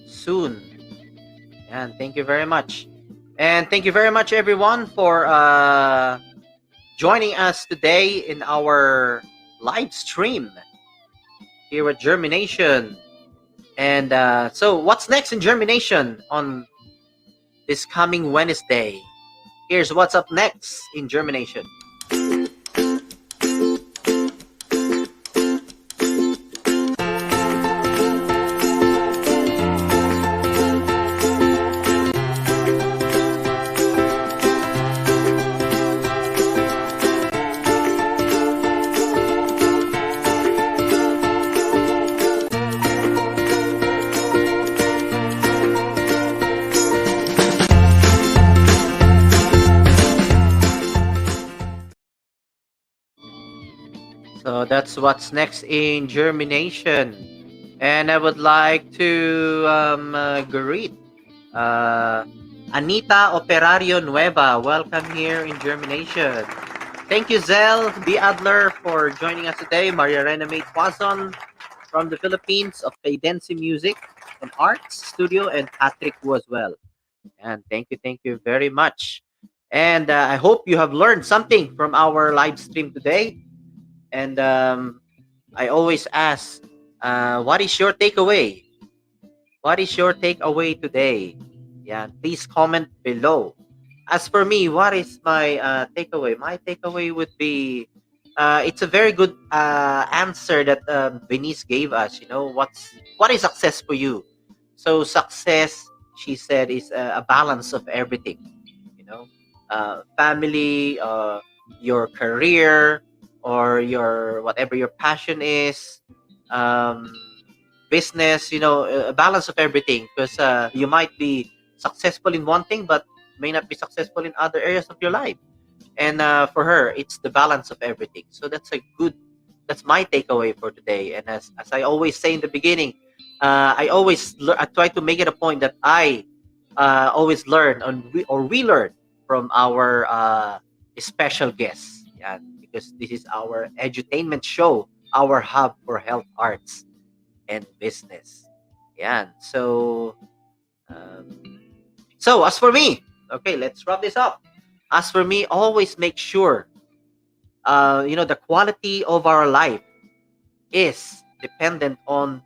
Soon. And thank you very much. And thank you very much, everyone, for joining us today in our live stream here at Germination. And so what's next in Germination on this coming Wednesday? Here's what's up next in Germination. So that's what's next in Germination. And I would like to greet Anita Operario Nueva. Welcome here in Germination. Thank you, Zell B. Adler, for joining us today. Maria Rename Quazon from the Philippines of Cadency Music and Arts Studio, and Patrick Wu as well. And thank you very much. And I hope you have learned something from our live stream today. And I always ask, what is your takeaway? What is your takeaway today? Yeah, please comment below. As for me, what is my takeaway? My takeaway would be, it's a very good answer that Venice gave us. You know, what is success for you? So success, she said, is a balance of everything. You know, family, your career, or your whatever your passion is, business. You know, a balance of everything, because you might be successful in one thing, but may not be successful in other areas of your life. And for her, it's the balance of everything. So that's my takeaway for today. And as I always say in the beginning, I try to make it a point that I always learn or we learn from our special guests. Yeah, because this is our edutainment show, our hub for health, arts, and business. Yeah. So as for me, okay, let's wrap this up. As for me, always make sure, the quality of our life is dependent on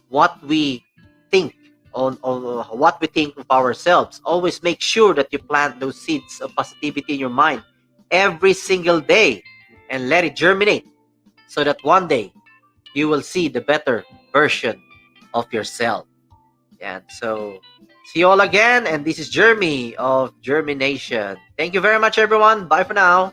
what we think, on what we think of ourselves. Always make sure that you plant those seeds of positivity in your mind every single day and let it germinate, so that one day you will see the better version of yourself. And so, see you all again. And this is Jeremy of JhermiNATION. Thank you very much, everyone. Bye for now.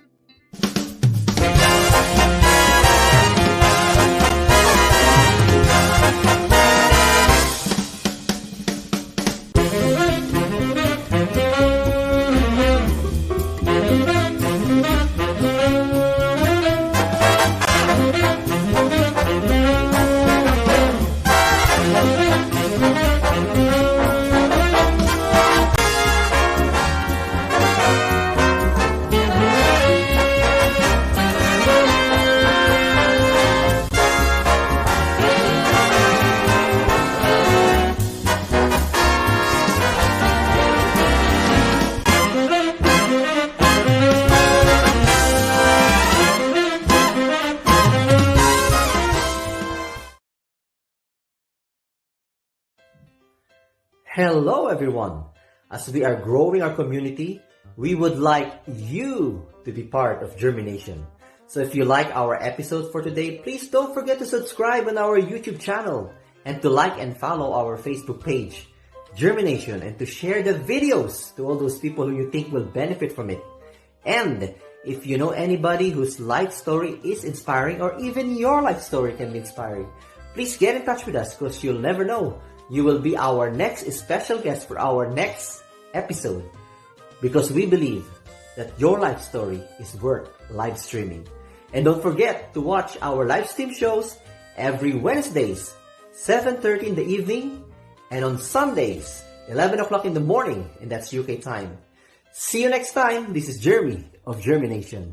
Hello everyone! As we are growing our community, we would like you to be part of JhermiNATION. So if you like our episode for today, please don't forget to subscribe on our YouTube channel and to like and follow our Facebook page, JhermiNATION, and to share the videos to all those people who you think will benefit from it. And if you know anybody whose life story is inspiring, or even your life story can be inspiring, please get in touch with us, because you'll never know. You will be our next special guest for our next episode, because we believe that your life story is worth live streaming. And don't forget to watch our live stream shows every Wednesdays, 7:30 in the evening, and on Sundays, 11 o'clock in the morning, and that's UK time. See you next time. This is Jeremy of JhermiNATION.